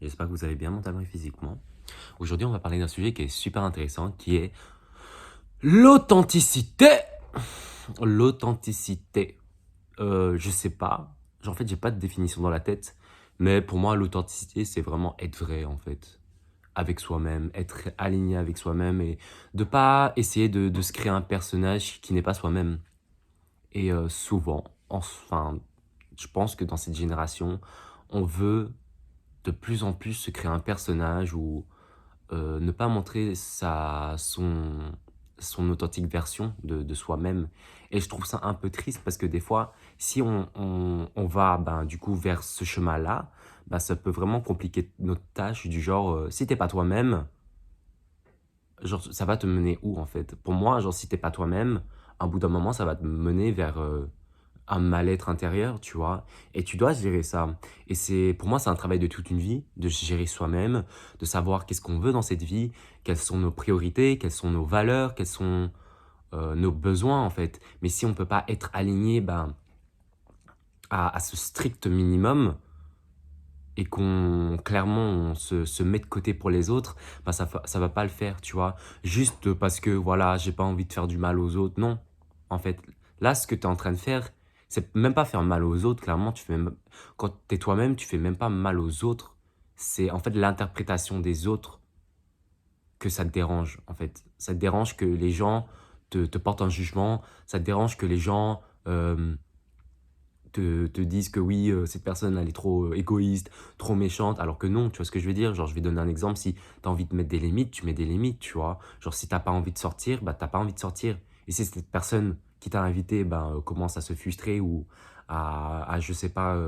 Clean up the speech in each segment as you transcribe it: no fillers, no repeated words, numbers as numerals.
J'espère que vous allez bien mentalement et physiquement. Aujourd'hui, on va parler d'un sujet qui est super intéressant, qui est l'authenticité. L'authenticité. Je sais pas. En fait, j'ai pas de définition dans la tête, mais pour moi, l'authenticité, c'est vraiment être vrai, en fait, avec soi-même, être aligné avec soi-même et de pas essayer de se créer un personnage qui n'est pas soi-même. Et souvent, enfin, je pense que dans cette génération, on veut de plus en plus se créer un personnage ou ne pas montrer son authentique version de soi-même. Et je trouve ça un peu triste parce que des fois, si on va ben, du coup vers ce chemin-là, ben, ça peut vraiment compliquer notre tâche du genre, si t'es pas toi-même, genre ça va te mener où en fait? Pour moi, genre si t'es pas toi-même, à bout d'un moment, ça va te mener vers un mal-être intérieur, tu vois. Et tu dois gérer ça. Et pour moi, c'est un travail de toute une vie, de gérer soi-même, de savoir qu'est-ce qu'on veut dans cette vie, quelles sont nos priorités, quelles sont nos valeurs, quels sont nos besoins, en fait. Mais si on ne peut pas être aligné ben, à ce strict minimum, et qu'on clairement on se met de côté pour les autres, bah ça va pas le faire, tu vois. Juste parce que voilà, j'ai pas envie de faire du mal aux autres. Non. En fait, là, ce que tu es en train de faire, c'est même pas faire mal aux autres, clairement, quand tu es toi-même, tu fais même pas mal aux autres. C'est en fait l'interprétation des autres que ça te dérange, en fait. Ça te dérange que les gens te portent un jugement, ça te dérange que les gens te disent que oui, cette personne, elle est trop égoïste, trop méchante, alors que non, tu vois ce que je veux dire? Genre, je vais donner un exemple, si tu as envie de mettre des limites, tu mets des limites, tu vois? Genre, si t'as pas envie de sortir, bah, t'as pas envie de sortir. Et si cette personne qui t'a invité, ben, commence à se frustrer ou je sais pas,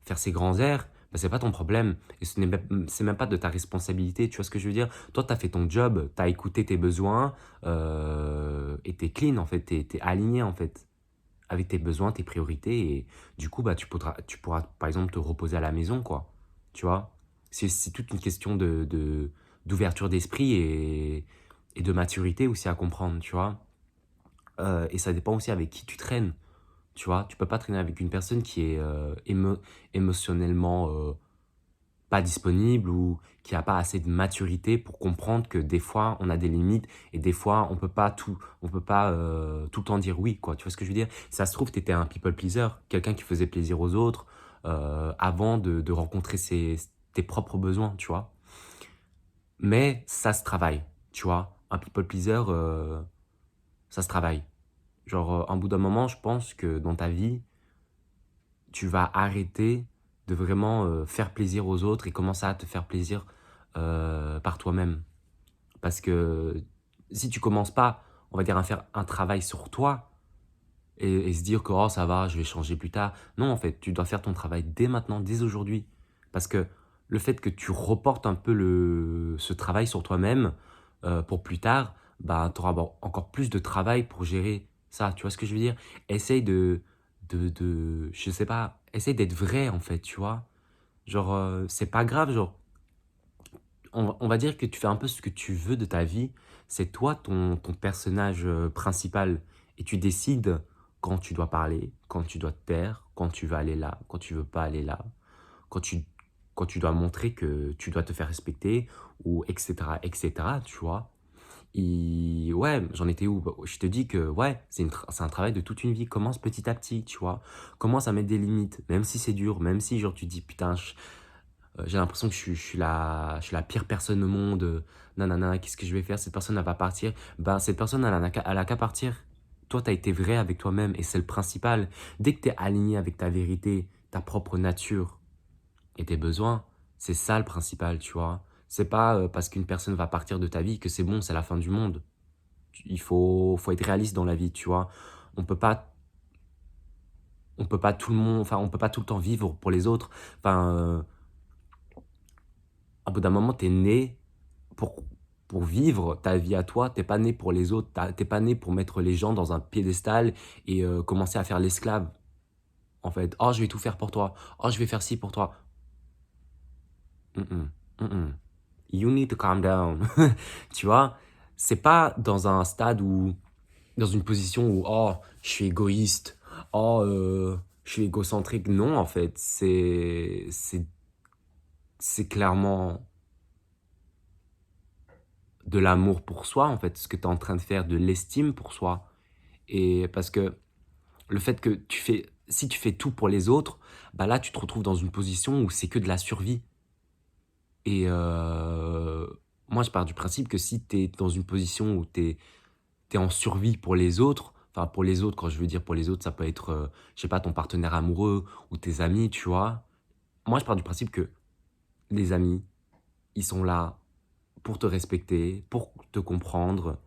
faire ses grands airs, bah, c'est pas ton problème. Et c'est même pas de ta responsabilité, tu vois ce que je veux dire? Toi, tu as fait ton job, tu as écouté tes besoins, et tu clean, en fait, tu es aligné, en fait avec tes besoins, tes priorités et du coup, bah, tu pourras, par exemple, te reposer à la maison, quoi. Tu vois? C'est toute une question d'ouverture d'esprit et de maturité aussi à comprendre, tu vois? Et ça dépend aussi avec qui tu traînes, tu vois? Tu peux pas traîner avec une personne qui est, émotionnellement, pas disponible ou qui a pas assez de maturité pour comprendre que des fois, on a des limites et des fois, on peut pas, tout le temps dire oui, quoi. Tu vois ce que je veux dire? Ça se trouve, tu étais un people pleaser, quelqu'un qui faisait plaisir aux autres, avant de rencontrer tes propres besoins, tu vois? Mais ça se travaille, tu vois? Un people pleaser, ça se travaille. Genre, un bout d'un moment, je pense que dans ta vie, tu vas arrêter de vraiment, faire plaisir aux autres et commencer à te faire plaisir, par toi-même. Parce que si tu commences pas, on va dire, à faire un travail sur toi et se dire que oh, ça va, je vais changer plus tard. Non, en fait, tu dois faire ton travail dès maintenant, dès aujourd'hui. Parce que le fait que tu reportes un peu ce travail sur toi-même pour plus tard, bah, tu auras encore plus de travail pour gérer ça. Tu vois ce que je veux dire? Essaye je sais pas, essaye d'être vrai en fait, tu vois? Genre, c'est pas grave, genre, on va dire que tu fais un peu ce que tu veux de ta vie. C'est toi ton personnage principal. Et tu décides quand tu dois parler, quand tu dois te taire, quand tu vas aller là, quand tu veux pas aller là, quand tu, quand tu dois montrer que tu dois te faire respecter, ou etc., tu vois. Et ouais, j'en étais où? Bah, je te dis que ouais, c'est un travail de toute une vie. Commence petit à petit, tu vois. Commence à mettre des limites, même si c'est dur, même si genre tu te dis putain, j'ai l'impression que je suis la pire personne au monde, nanana, qu'est-ce que je vais faire? Cette personne, elle va partir. Ben, cette personne, elle a qu'à partir. Toi, tu as été vrai avec toi-même et c'est le principal. Dès que tu es aligné avec ta vérité, ta propre nature et tes besoins, c'est ça le principal, tu vois. C'est pas parce qu'une personne va partir de ta vie que c'est bon, c'est la fin du monde. Il faut être réaliste dans la vie, tu vois. On peut pas, on peut pas tout le monde, enfin, on peut pas tout le temps vivre pour les autres. Enfin, à bout d'un moment, tu es né pour, pour vivre ta vie à toi, t'es pas né pour les autres, t'es pas né pour mettre les gens dans un piédestal et commencer à faire l'esclave, en fait. Oh, je vais tout faire pour toi. Oh, je vais faire ci pour toi. Mm-mm, mm-mm. You need to calm down. Tu vois, c'est pas dans un stade où, dans une position où, oh, je suis égoïste. Oh, je suis égocentrique. Non, en fait, c'est clairement de l'amour pour soi, en fait, ce que tu es en train de faire, de l'estime pour soi. Et parce que le fait que si tu fais tout pour les autres, bah là, tu te retrouves dans une position où c'est que de la survie. Et moi, je pars du principe que si tu es dans une position où tu es en survie pour les autres, enfin pour les autres, quand je veux dire pour les autres, ça peut être, je sais pas, ton partenaire amoureux ou tes amis, tu vois. Moi, je pars du principe que les amis, ils sont là pour te respecter, pour te comprendre,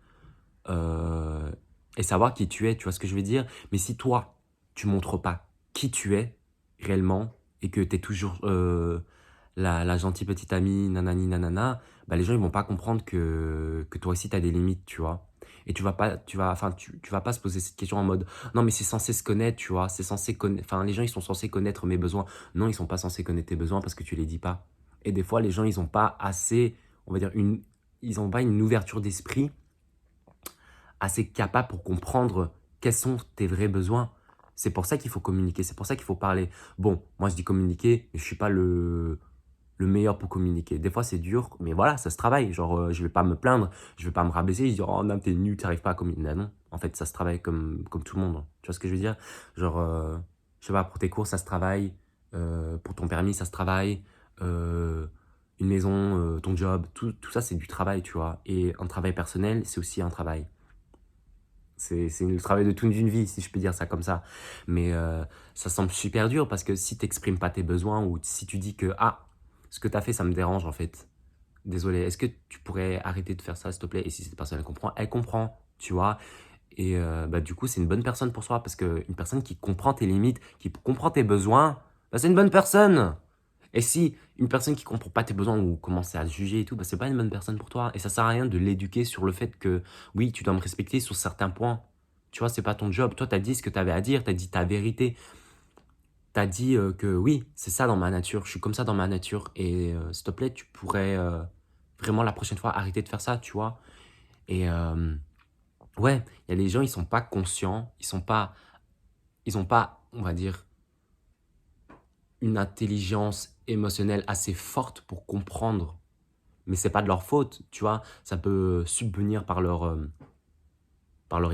euh, et savoir qui tu es, tu vois ce que je veux dire? Mais si toi, tu montres pas qui tu es réellement et que tu es toujours la gentille petite amie, nanani nanana, bah les gens ils vont pas comprendre que toi aussi tu as des limites, tu vois. Et tu vas pas se poser cette question en mode non mais c'est censé se connaître, tu vois, c'est censé connaître, enfin les gens ils sont censés connaître mes besoins. Non, ils sont pas censés connaître tes besoins parce que tu les dis pas. Et des fois les gens ils ont pas assez, on va dire ils ont pas une ouverture d'esprit assez capable pour comprendre quels sont tes vrais besoins. C'est pour ça qu'il faut communiquer, c'est pour ça qu'il faut parler. Bon, moi je dis communiquer, mais je suis pas le meilleur pour communiquer. Des fois c'est dur, mais voilà, ça se travaille. Genre, je vais pas me plaindre, je vais pas me rabaisser, je dis oh non, t'es nul, t'arrives pas à communiquer. Non, non, en fait, ça se travaille comme tout le monde. Tu vois ce que je veux dire? Genre, je sais pas, pour tes cours, ça se travaille, pour ton permis, ça se travaille, euh, une maison, ton job, tout ça, c'est du travail, tu vois. Et un travail personnel, c'est aussi un travail. C'est le travail de toute une vie, si je peux dire ça comme ça. Mais ça semble super dur parce que si tu n'exprimes pas tes besoins ou si tu dis que ah, ce que tu as fait, ça me dérange en fait. Désolé, est-ce que tu pourrais arrêter de faire ça, s'il te plaît? Et si cette personne elle comprend, tu vois. Et bah, du coup, c'est une bonne personne pour soi parce qu'une personne qui comprend tes limites, qui comprend tes besoins, bah, c'est une bonne personne. Et si une personne qui comprend pas tes besoins ou commence à te juger et tout, bah, c'est pas une bonne personne pour toi. Et ça sert à rien de l'éduquer sur le fait que oui, tu dois me respecter sur certains points. Tu vois, c'est pas ton job. Toi, tu as dit ce que tu avais à dire, tu as dit ta vérité. Tu as dit que oui, c'est ça dans ma nature, je suis comme ça dans ma nature. Et s'il te plaît, tu pourrais vraiment la prochaine fois arrêter de faire ça, tu vois. Et ouais, il y a des gens, ils sont pas conscients, ils ont pas, on va dire, une intelligence émotionnelle assez forte pour comprendre. Mais c'est pas de leur faute, tu vois. Ça peut subvenir par leur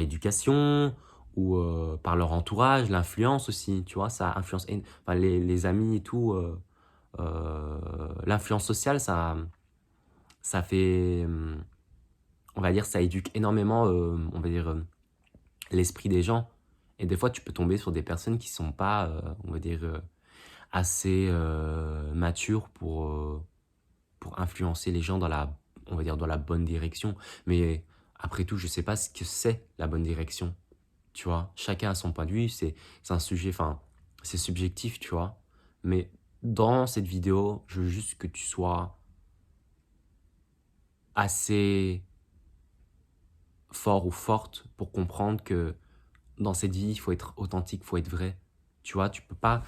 éducation ou par leur entourage, l'influence aussi, tu vois. Ça influence, enfin, les amis et tout. L'influence sociale, ça fait, on va dire, ça éduque énormément, on va dire, l'esprit des gens. Et des fois, tu peux tomber sur des personnes qui sont pas, on va dire, assez matures pour influencer les gens dans la, on va dire, dans la bonne direction. Mais après tout, je sais pas ce que c'est la bonne direction, tu vois. Chacun a son point de vue, c'est un sujet, enfin, c'est subjectif, tu vois. Mais dans cette vidéo, je veux juste que tu sois assez fort ou forte pour comprendre que dans cette vie, il faut être authentique, il faut être vrai. Tu vois, tu peux pas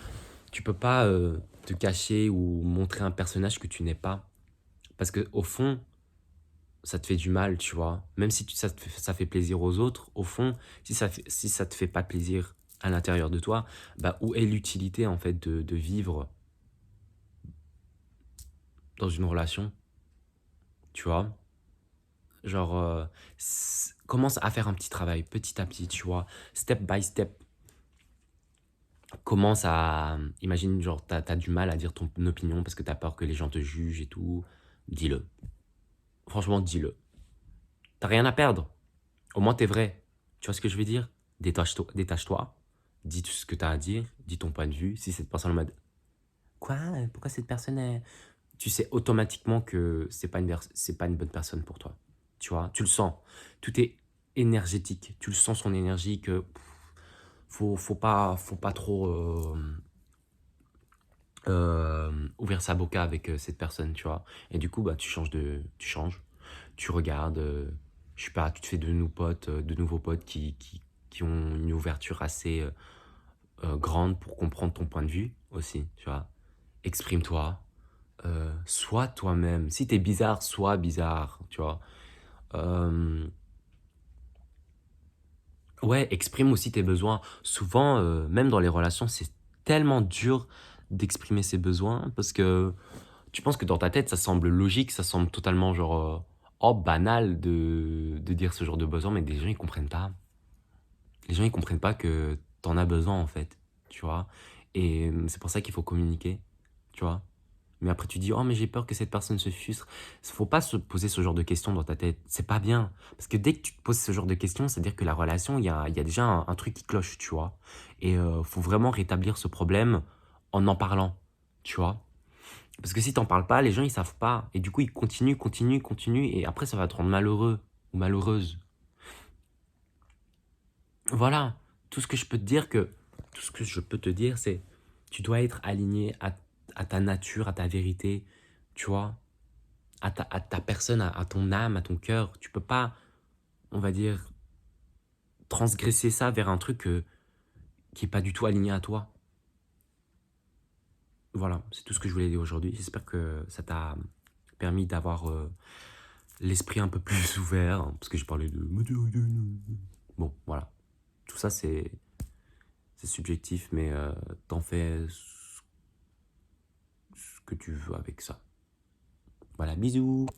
te cacher ou montrer un personnage que tu n'es pas. Parce que au fond, ça te fait du mal, tu vois. Même si ça fait plaisir aux autres, au fond, si ça te fait pas plaisir à l'intérieur de toi, bah, où est l'utilité en fait de vivre dans une relation, tu vois? Genre, commence à faire un petit travail, petit à petit, tu vois? Step by step. Commence à imagine, genre, t'as du mal à dire ton opinion parce que t'as peur que les gens te jugent et tout. Dis-le. Franchement, dis-le. T'as rien à perdre. Au moins, t'es vrai. Tu vois ce que je veux dire? Détache-toi. Dis tout ce que t'as à dire. Dis ton point de vue. Si cette personne en mode quoi? Pourquoi cette personne est. Tu sais automatiquement que c'est pas une bonne personne pour toi. Tu vois? Tu le sens. Tout est énergétique. Tu le sens son énergie que faut pas trop ouvrir sa boca avec cette personne, tu vois. Et du coup, bah, tu changes, tu regardes, je sais pas, tu te fais de nouveaux potes qui ont une ouverture assez grande pour comprendre ton point de vue aussi, tu vois. Exprime-toi, sois toi-même. Si t'es bizarre, sois bizarre, tu vois. Euh, ouais, exprime aussi tes besoins. Souvent, même dans les relations, c'est tellement dur d'exprimer ses besoins parce que tu penses que dans ta tête, ça semble logique, ça semble totalement genre, oh, banal de dire ce genre de besoin, mais des gens, ils comprennent pas. Les gens, ils comprennent pas que t'en as besoin, en fait, tu vois? Et c'est pour ça qu'il faut communiquer, tu vois? Mais après, tu dis: «Oh, mais j'ai peur que cette personne se frustre». Faut pas se poser ce genre de questions dans ta tête. C'est pas bien. Parce que dès que tu te poses ce genre de questions, c'est-à-dire que la relation, il y a déjà un truc qui cloche, tu vois? Et faut vraiment rétablir ce problème en parlant, tu vois? Parce que si t'en parles pas, les gens, ils savent pas. Et du coup, ils continuent, continuent, continuent. Et après, ça va te rendre malheureux ou malheureuse. Voilà. Tout ce que je peux te dire que, tout ce que je peux te dire, c'est, tu dois être aligné à ta nature, à ta vérité, tu vois, à ta personne, à ton âme, à ton cœur. Tu peux pas, on va dire, transgresser ça vers un truc qui est pas du tout aligné à toi. Voilà, c'est tout ce que je voulais dire aujourd'hui. J'espère que ça t'a permis d'avoir l'esprit un peu plus ouvert, hein, parce que j'ai parlé de maturité. Bon, voilà. Tout ça, c'est subjectif, mais t'en fais ce que tu veux avec ça. Voilà, bisous.